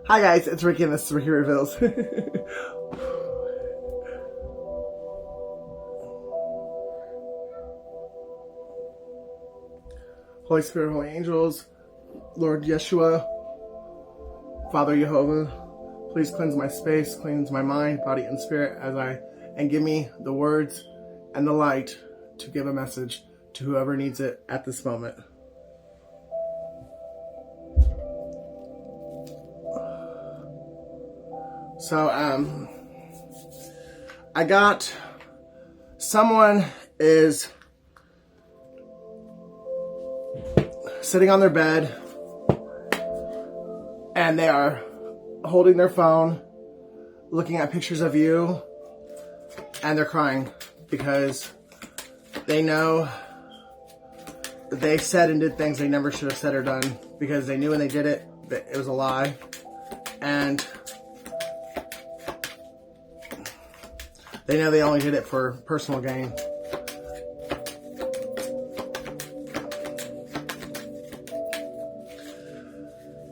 Hi guys, it's Ricky and this is Ricky Reveals. Holy Spirit, Holy Angels, Lord Yeshua, Father Jehovah, please cleanse my space, cleanse my mind, body, and spirit and give me the words and the light to give a message to whoever needs it at this moment. So, I got someone is sitting on their bed and they are holding their phone, looking at pictures of you, and they're crying because they know that they said and did things they never should have said or done because they knew when they did it that it was a lie. And they know they only did it for personal gain.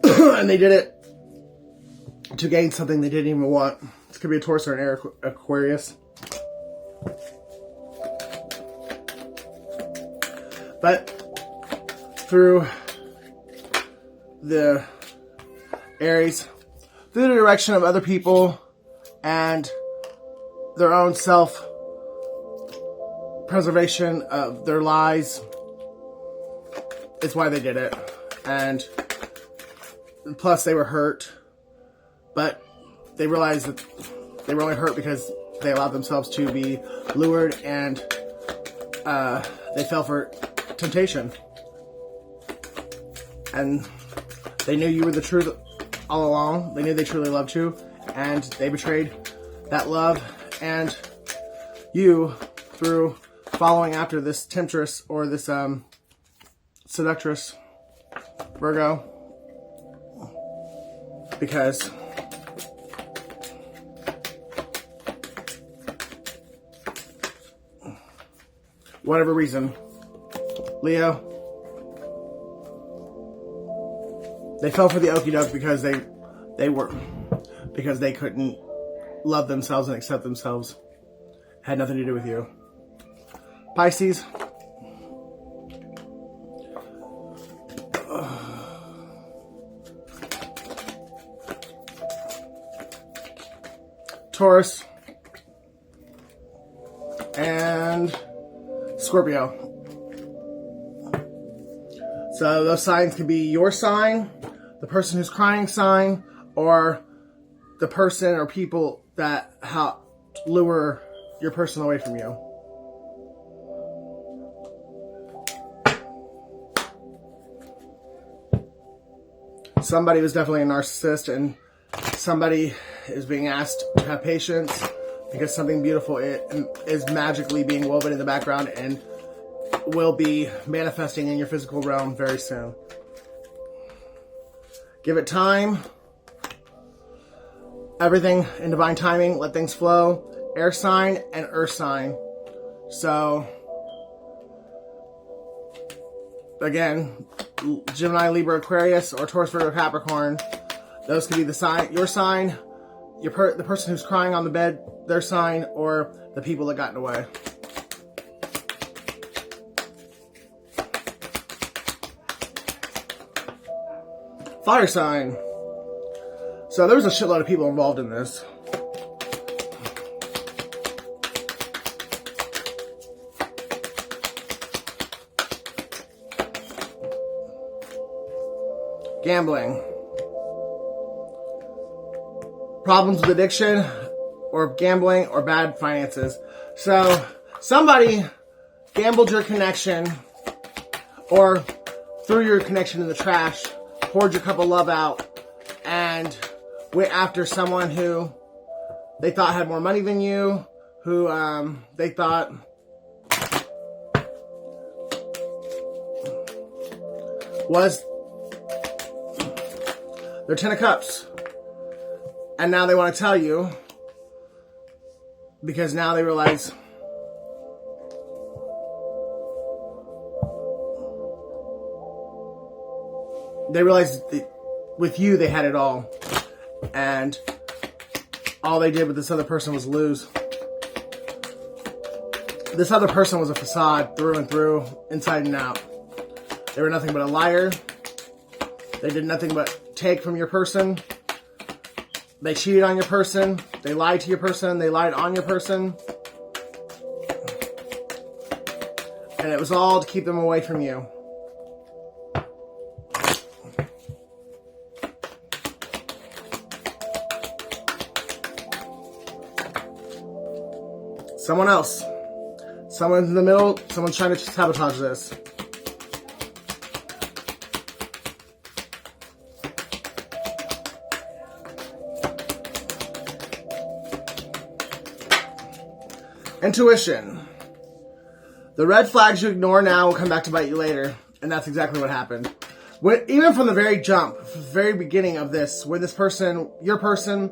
And they did it to gain something they didn't even want. This could be a Taurus or an Aquarius. But through the Aries, through the direction of other people and their own self-preservation of their lies, is why they did it. And plus they were hurt, but they realized that they were only hurt because they allowed themselves to be lured and they fell for temptation. And they knew you were the truth all along. They knew they truly loved you, and they betrayed that love and you through following after this temptress or this seductress, Virgo, because whatever reason, Leo, they fell for the okie doke because they couldn't love themselves and accept themselves. Had nothing to do with you. Pisces, Taurus, and Scorpio. So those signs can be your sign, the person who's crying sign, or the person or people that lure your person away from you. Somebody was definitely a narcissist, and somebody is being asked to have patience because something beautiful is magically being woven in the background and will be manifesting in your physical realm very soon. Give it time. Everything in divine timing. Let things flow. Air sign and earth sign. So, again, Gemini, Libra, Aquarius, or Taurus, Virgo, Capricorn. Those could be the sign, your sign, the person who's crying on the bed, their sign, or the people that got in the way. Fire sign. So there was a shitload of people involved in this. Gambling. Problems with addiction, or gambling, or bad finances. So somebody gambled your connection, or threw your connection in the trash, poured your cup of love out, and went after someone who they thought had more money than you, who they thought was their 10 of Cups. And now they want to tell you because now they realize that with you they had it all. and all they did with this other person was lose. This other person was a facade through and through, inside and out. They were nothing but a liar. They did nothing but take from your person. They cheated on your person. They lied to your person. They lied on your person. And it was all to keep them away from you. Someone else. Someone in the middle. Someone's trying to sabotage this. Intuition. The red flags you ignore now will come back to bite you later. And that's exactly what happened. Even from the very jump, very beginning of this, when this person, your person,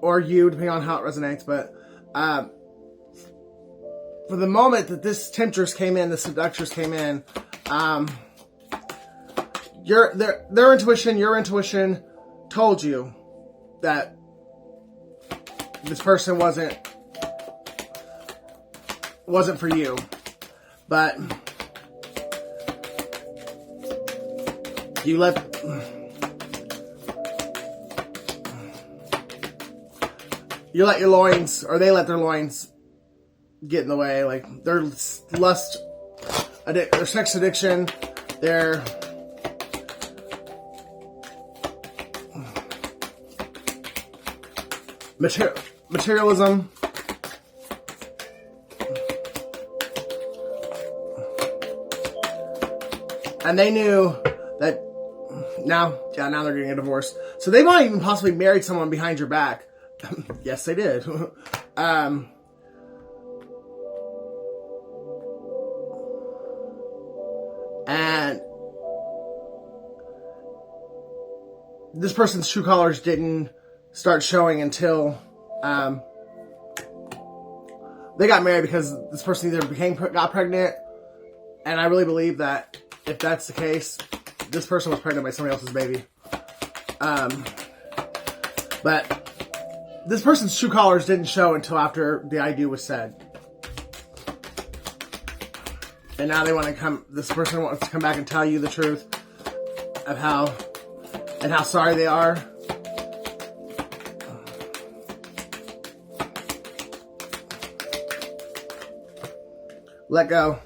or you, depending on how it resonates, but for the moment that this temptress came in, the seductress came in, their intuition, your intuition told you that this person wasn't for you. But you let your loins, or they let their loins get in the way. Like their lust, their sex addiction, their materialism. And they knew that now they're getting a divorce. So they might even possibly married someone behind your back. Yes, they did. And this person's true colors didn't start showing until they got married, because this person either got pregnant, and I really believe that if that's the case, this person was pregnant by somebody else's baby. But this person's true colors didn't show until after the I do was said. And now this person wants to come back and tell you the truth of how sorry they are. Let go.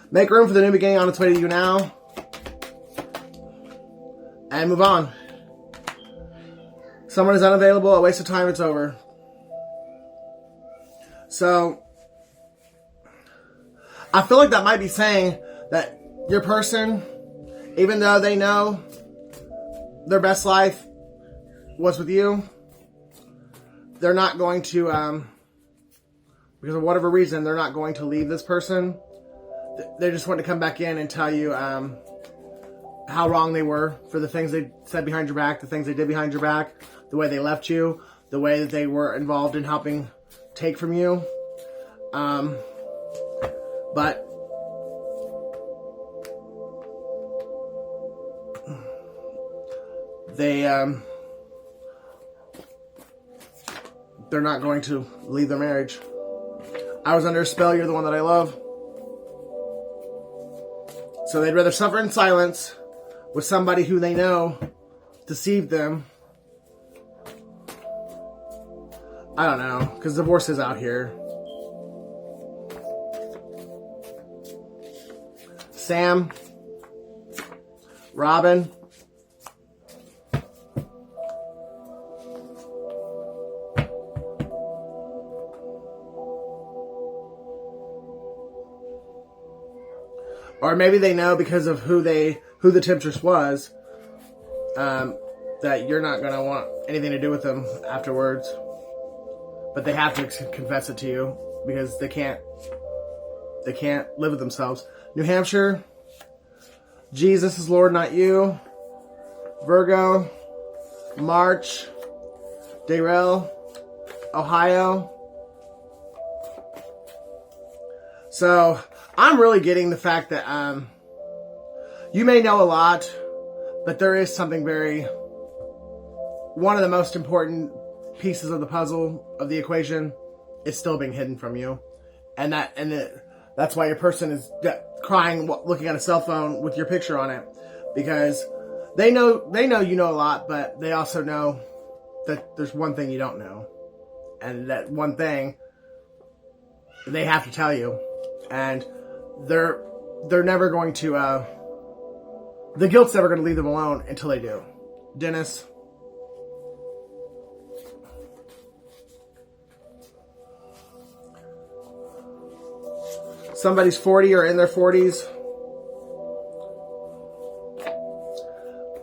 Make room for the new beginning on its way to you now. And move on. Someone is unavailable, a waste of time, it's over. So, I feel like that might be saying that your person, even though they know their best life was with you, they're not going to, because of whatever reason, they're not going to leave this person. They just want to come back in and tell you how wrong they were for the things they said behind your back, the things they did behind your back, the way they left you, the way that they were involved in helping take from you. But they're not going to leave their marriage. I was under a spell, you're the one that I love. So they'd rather suffer in silence with somebody who they know deceived them. I don't know, because divorce is out here. Sam, Robin, or maybe they know because of who the temptress was, that you're not going to want anything to do with them afterwards. But they have to confess it to you because they can't live with themselves. New Hampshire, Jesus is Lord, not you. Virgo, March, Darrell, Ohio. So I'm really getting the fact that you may know a lot, but there is something very one of the most important pieces of the puzzle of the equation is still being hidden from you, and that's why your person is crying looking at a cell phone with your picture on it, because they know you know a lot, but they also know that there's one thing you don't know, and that one thing they have to tell you, and they're never going to the guilt's never going to leave them alone until they do. Dennis. Somebody's 40 or in their 40s.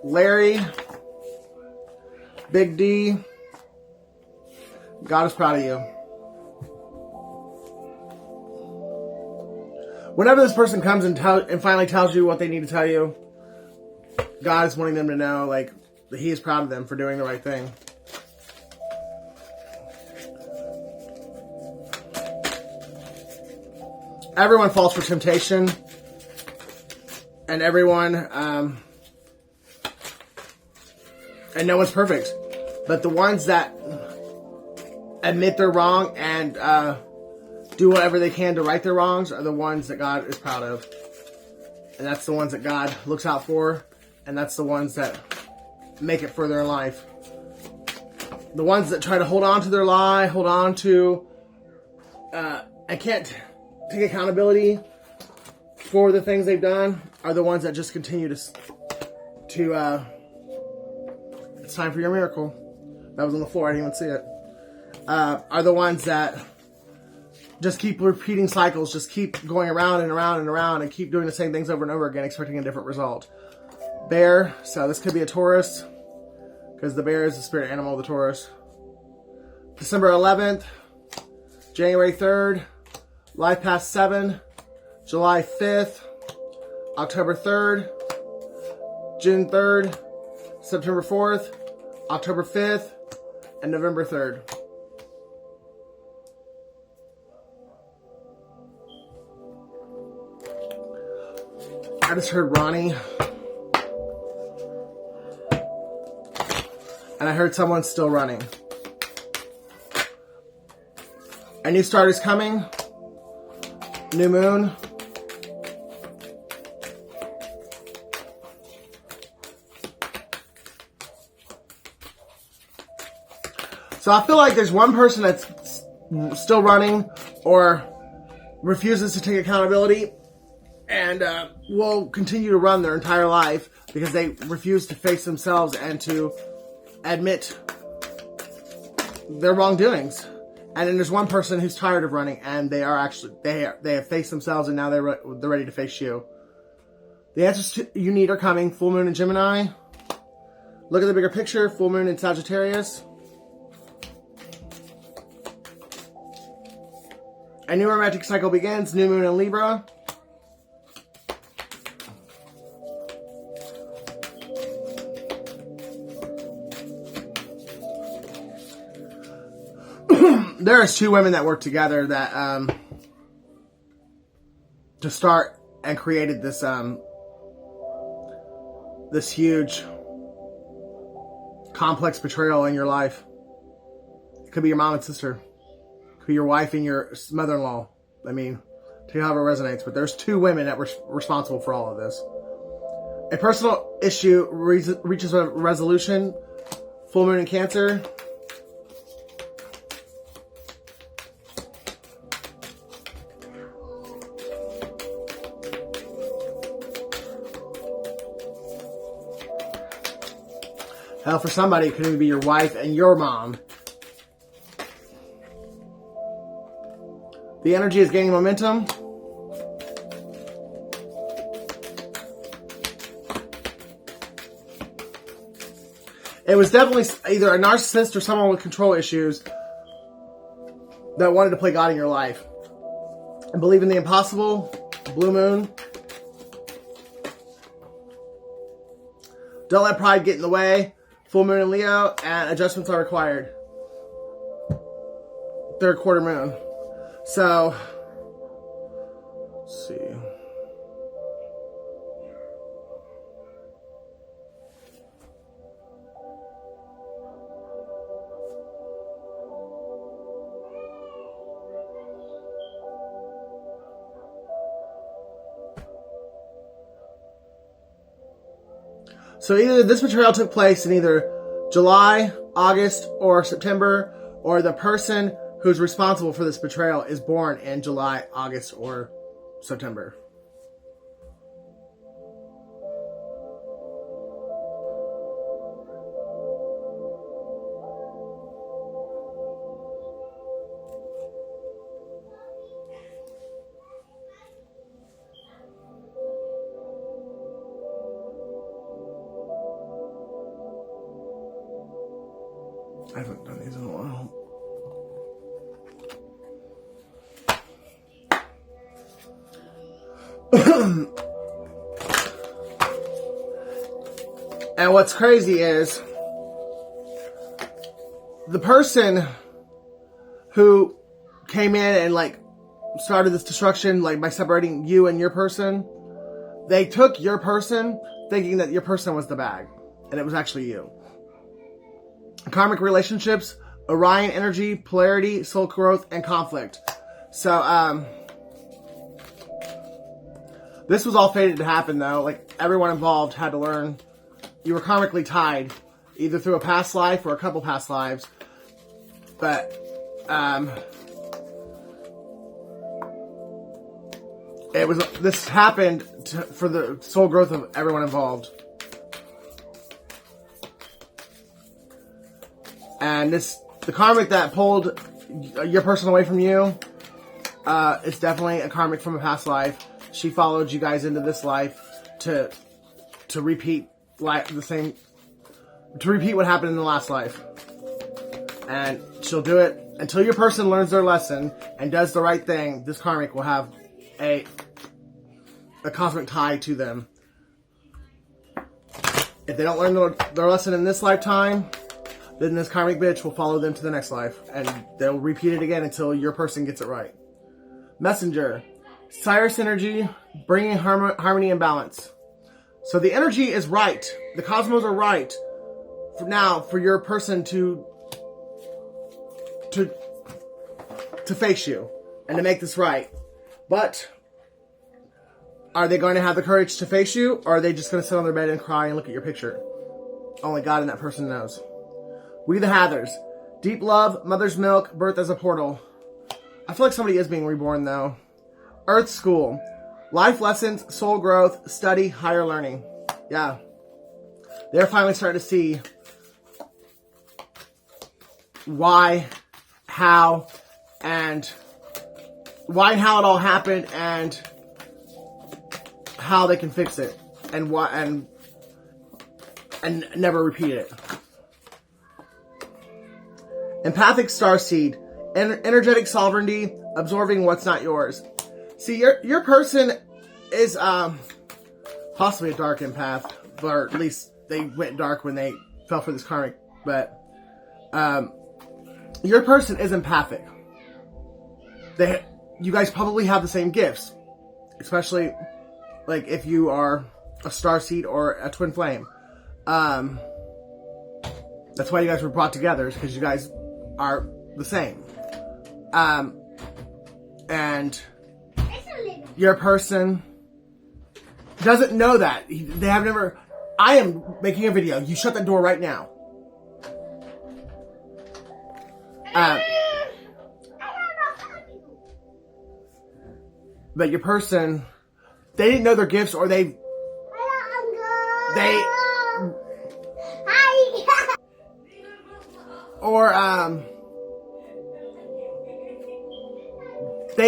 Larry. Big D. God is proud of you. Whenever this person comes and finally tells you what they need to tell you, God is wanting them to know, like, that He is proud of them for doing the right thing. Everyone falls for temptation, and everyone, and no one's perfect. But the ones that admit they're wrong and do whatever they can to right their wrongs are the ones that God is proud of. And that's the ones that God looks out for, and that's the ones that make it further in life. The ones that try to hold on to their lie, hold on to, and can't take accountability for the things they've done, are the ones that just continue to it's time for your miracle. That was on the floor, I didn't even see it. Are the ones that just keep repeating cycles, just keep going around and around and around, and keep doing the same things over and over again, expecting a different result. Bear, so this could be a Taurus, because the bear is the spirit animal of the Taurus. December 11th, January 3rd, Life Path 7, July 5th, October 3rd, June 3rd, September 4th, October 5th, and November 3rd. I just heard Ronnie. And I heard someone's still running. A new start is coming. New moon. So I feel like there's one person that's still running or refuses to take accountability and will continue to run their entire life because they refuse to face themselves and to admit their wrongdoings. And then there's one person who's tired of running, and they have faced themselves, and now they're ready to face you. The answers you need are coming. Full moon in Gemini. Look at the bigger picture. Full moon in Sagittarius. A new romantic cycle begins. New moon in Libra. There's two women that worked together that to start and created this this huge complex betrayal in your life. It could be your mom and sister. It could be your wife and your mother-in-law. I mean, take however it resonates. But there's two women that were responsible for all of this. A personal issue reaches a resolution. Full moon in Cancer. Hell, for somebody, it could even be your wife and your mom. The energy is gaining momentum. It was definitely either a narcissist or someone with control issues that wanted to play God in your life. And believe in the impossible. Blue moon. Don't let pride get in the way. Full moon in Leo, and adjustments are required. Third quarter moon. So, let's see. So either this betrayal took place in either July, August, or September, or the person who's responsible for this betrayal is born in July, August, or September. I haven't done these in a while. And what's crazy is the person who came in and like started this destruction, like by separating you and your person, they took your person thinking that your person was the bag, and it was actually you. Karmic relationships, Orion energy, polarity, soul growth, and conflict. So, this was all fated to happen though. Like, everyone involved had to learn you were karmically tied, either through a past life or a couple past lives. But, this happened for the soul growth of everyone involved. And the karmic that pulled your person away from you, is definitely a karmic from a past life. She followed you guys into this life to repeat what happened in the last life. And she'll do it until your person learns their lesson and does the right thing. This karmic will have a cosmic tie to them. If they don't learn their lesson in this lifetime, then this karmic bitch will follow them to the next life, and they'll repeat it again until your person gets it right. Messenger. Cyrus energy, bringing harmony and balance. So the energy is right. The cosmos are right for your person to face you and to make this right. But are they going to have the courage to face you, or are they just going to sit on their bed and cry and look at your picture? Only God and that person knows. We the Hathers. Deep love, mother's milk, birth as a portal. I feel like somebody is being reborn though. Earth School. Life lessons, soul growth, study, higher learning. Yeah. They're finally starting to see why, how it all happened, and how they can fix it, and never repeat it. Empathic starseed, energetic sovereignty, absorbing what's not yours. See, your person is possibly a dark empath, or at least they went dark when they fell for this karmic. But your person is empathic. You guys probably have the same gifts, especially like if you are a starseed or a twin flame. That's why you guys were brought together, is because you guys are the same. And your person doesn't know that. They have never... I am making a video. You shut that door right now. But your person, they didn't know their gifts, or they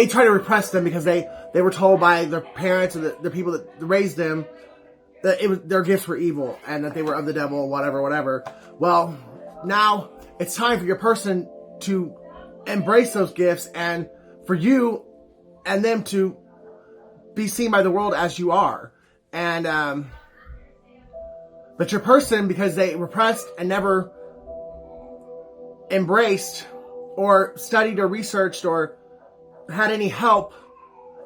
try to repress them because they were told by their parents or the people that raised them that their gifts were evil and that they were of the devil, whatever. Well, now it's time for your person to embrace those gifts, and for you and them to be seen by the world as you are. And but your person, because they repressed and never embraced or studied or researched or had any help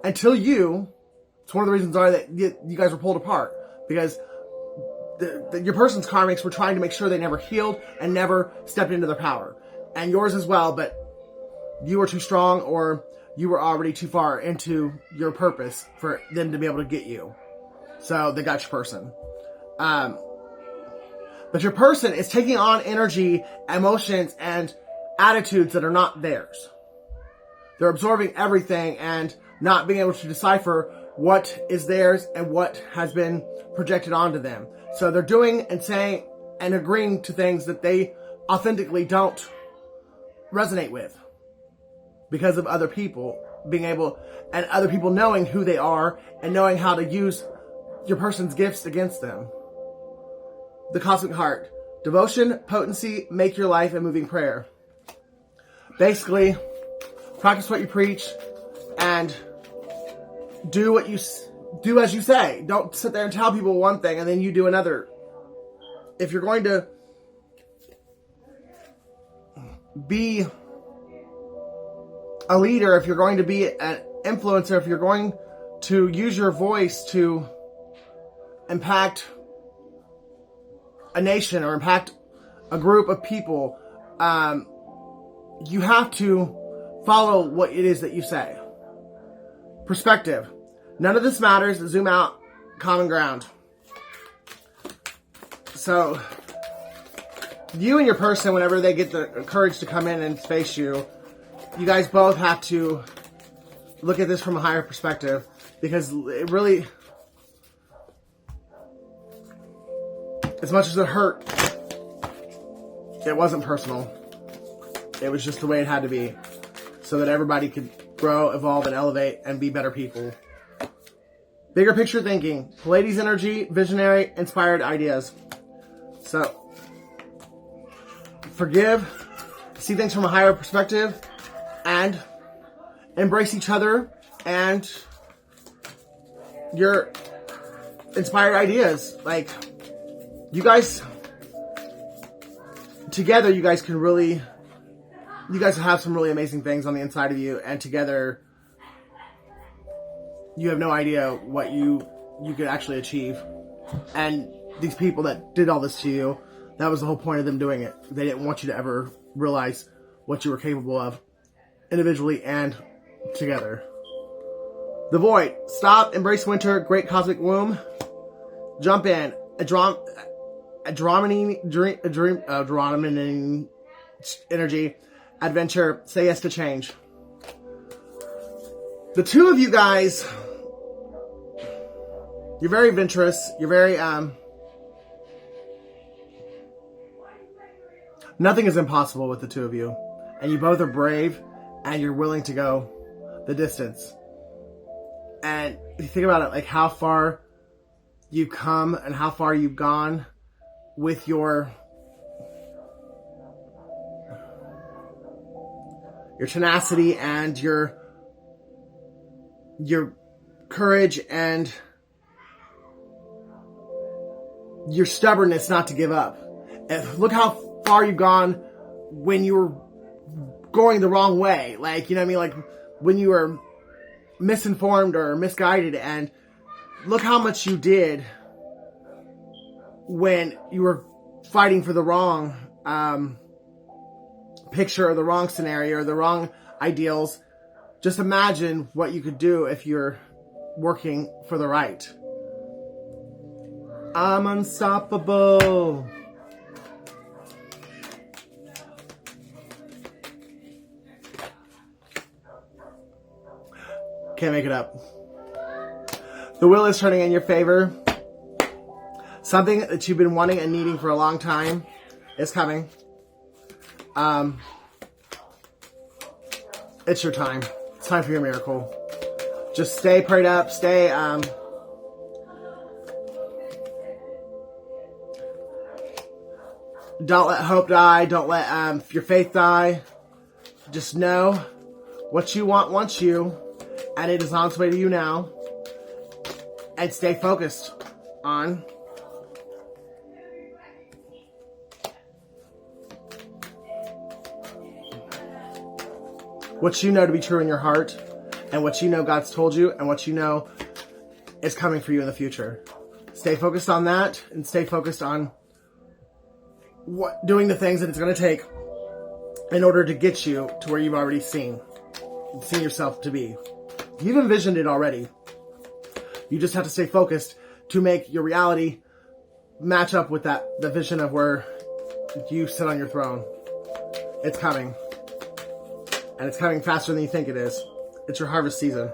until it's one of the reasons why that you guys were pulled apart, because your person's karmics were trying to make sure they never healed and never stepped into their power, and yours as well. But you were too strong, or you were already too far into your purpose for them to be able to get you. So they got your person. But your person is taking on energy, emotions, and attitudes that are not theirs. They're absorbing everything and not being able to decipher what is theirs and what has been projected onto them. So they're doing and saying and agreeing to things that they authentically don't resonate with because of other people being able, and other people knowing who they are and knowing how to use your person's gifts against them. The Cosmic Heart. Devotion, potency, make your life a moving prayer. Basically, practice what you preach and do what you do as you say. Don't sit there and tell people one thing and then you do another. If you're going to be a leader, if you're going to be an influencer, if you're going to use your voice to impact a nation or impact a group of people, you have to follow what it is that you say. Perspective. None of this matters. Zoom out. Common ground. So, you and your person, whenever they get the courage to come in and face you, you guys both have to look at this from a higher perspective, because it really, as much as it hurt, it wasn't personal. It was just the way it had to be, so that everybody could grow, evolve, and elevate and be better people. Bigger picture thinking. Pleiades energy, visionary, inspired ideas. So, forgive, see things from a higher perspective, and embrace each other and your inspired ideas. Like, you guys, together, you guys have some really amazing things on the inside of you, and together, you have no idea what you could actually achieve. And these people that did all this to you, that was the whole point of them doing it. They didn't want you to ever realize what you were capable of, individually and together. The Void. Stop, embrace winter, great cosmic womb. Jump in. Adrenaline energy, adventure, say yes to change. The two of you guys, you're very adventurous, you're very, nothing is impossible with the two of you. And you both are brave, and you're willing to go the distance. And if you think about it, like how far you've come and how far you've gone with your tenacity and your courage and your stubbornness not to give up. And look how far you've gone when you were going the wrong way. Like, you know what I mean? Like when you were misinformed or misguided, and look how much you did when you were fighting for the wrong picture or the wrong scenario or the wrong ideals. Just imagine what you could do if you're working for the right. I'm unstoppable. Can't make it up. The wheel is turning in your favor. Something that you've been wanting and needing for a long time is coming. It's your time. It's time for your miracle. Just stay prayed up. Stay, don't let hope die. Don't let your faith die. Just know what you want wants you, and it is on its way to you now. And stay focused on what you know to be true in your heart, and what you know God's told you, and what you know is coming for you in the future. Stay focused on that, and stay focused on doing the things that it's going to take in order to get you to where you've already seen yourself to be. You've envisioned it already. You just have to stay focused to make your reality match up with the vision of where you sit on your throne. It's coming. And it's coming faster than you think it is. It's your harvest season.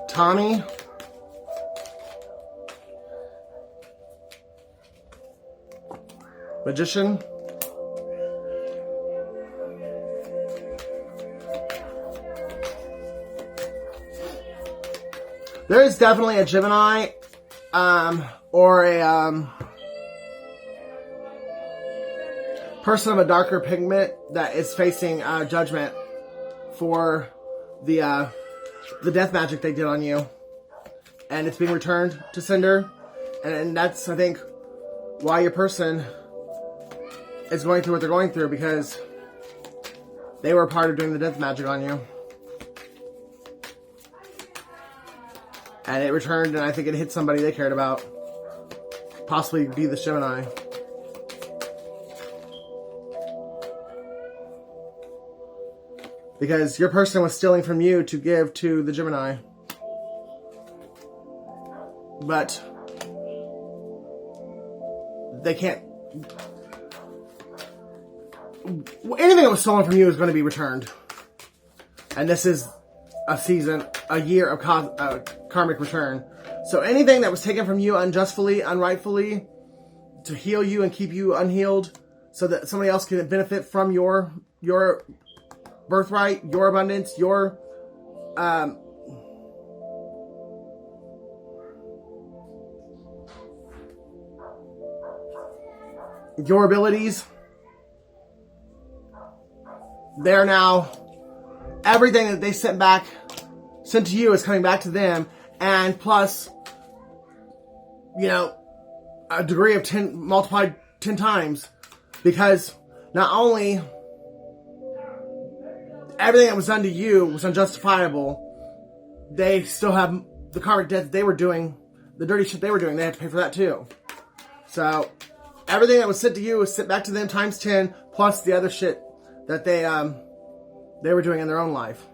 Tommy. Magician. There is definitely a Gemini, or a person of a darker pigment that is facing judgment for the death magic they did on you, and it's being returned to sender, and that's, I think, why your person is going through what they're going through, because they were a part of doing the death magic on you. And it returned, and I think it hit somebody they cared about. Possibly be the Gemini. Because your person was stealing from you to give to the Gemini. But they can't... Anything that was stolen from you is going to be returned. And this is a season, a year of karmic return. So anything that was taken from you unjustly, unrightfully, to heal you and keep you unhealed, so that somebody else can benefit from your birthright, your abundance, your abilities, they're now, everything that they sent to you is coming back to them, and plus, a degree of 10, multiplied 10 times, because not only everything that was done to you was unjustifiable, they still have the karmic debt that they were doing, the dirty shit they were doing, they had to pay for that too. So, everything that was sent to you was sent back to them times 10, plus the other shit that they were doing in their own life.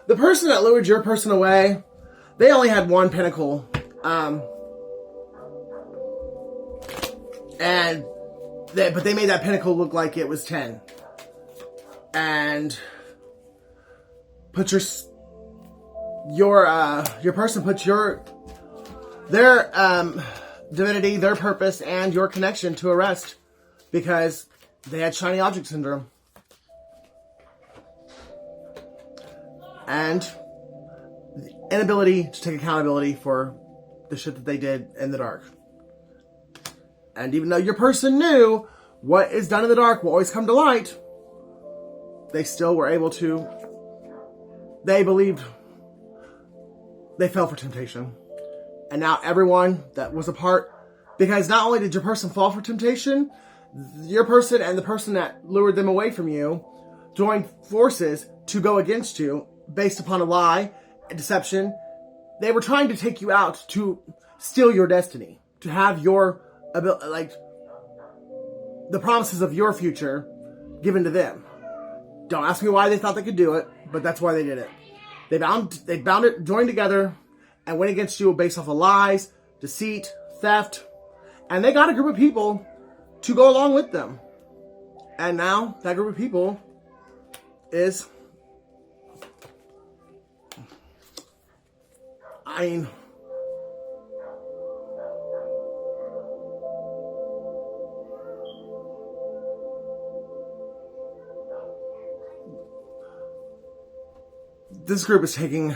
The person that lured your person away, they only had one pinnacle. But they made that pinnacle look like it was 10. And put your person put their divinity, their purpose, and your connection to a rest, because they had shiny object syndrome. And the inability to take accountability for the shit that they did in the dark. And even though your person knew what is done in the dark will always come to light, they still were able to, they believed, they fell for temptation. And now everyone that was a part, because not only did your person fall for temptation, your person and the person that lured them away from you joined forces to go against you based upon a lie, a deception. They were trying to take you out to steal your destiny, to have your the promises of your future given to them. Don't ask me why they thought they could do it, but that's why they did it. They bound it, joined together, and went against you based off of lies, deceit, theft, and they got a group of people to go along with them. And now that group of people is, this group is taking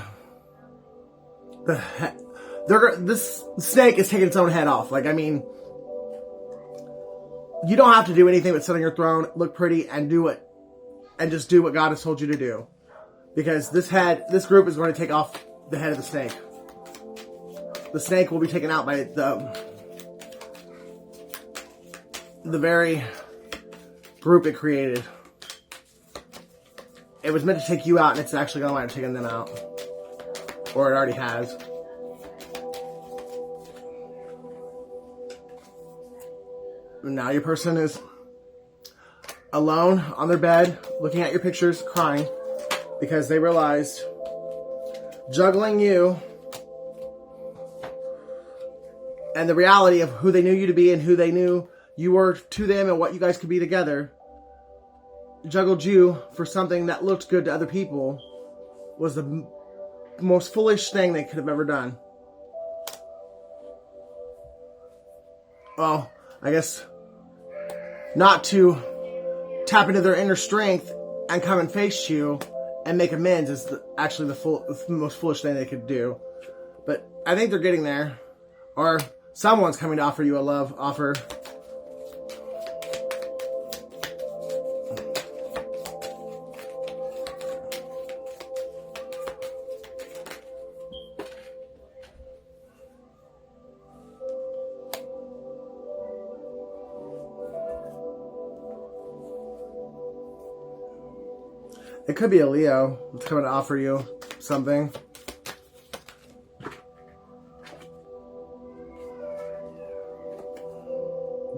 this snake is taking its own head off. You don't have to do anything but sit on your throne, look pretty, and just do what God has told you to do. Because this group is going to take off the head of the snake. The snake will be taken out by the very group it created. It was meant to take you out, and it's actually going to wind up taking them out. Or it already has. And now your person is alone on their bed, looking at your pictures, crying, because they realized juggling you and the reality of who they knew you to be and who they knew you were to them and what you guys could be together, juggled you for something that looked good to other people, was the most foolish thing they could have ever done. Well, I guess not to tap into their inner strength and come and face you and make amends is actually the most foolish thing they could do. But I think they're getting there. Or someone's coming to offer you a love offer. It could be a Leo that's coming to offer you something.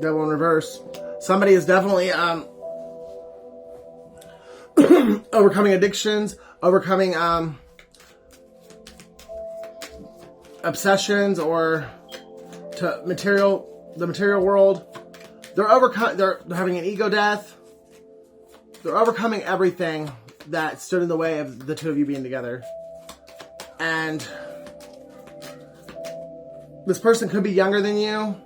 Devil in reverse. Somebody is definitely overcoming addictions, overcoming obsessions, or to the material world. They're having an ego death. They're overcoming everything that stood in the way of the two of you being together. And this person could be younger than you.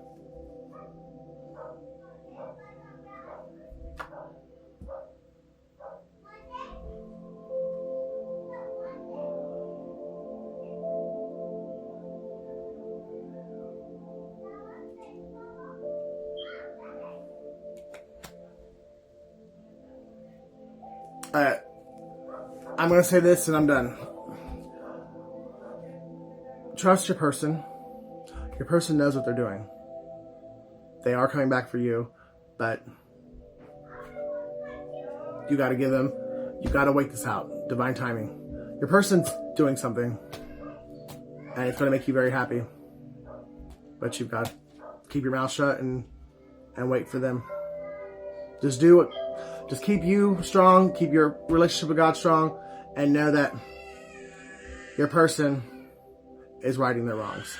I'm going to say this and I'm done. Trust your person. Your person knows what they're doing. They are coming back for you, but you got to you got to wait this out. Divine timing. Your person's doing something, and it's going to make you very happy. But you've got to keep your mouth shut and wait for them. Just do it. Just keep you strong, keep your relationship with God strong, and know that your person is righting their wrongs.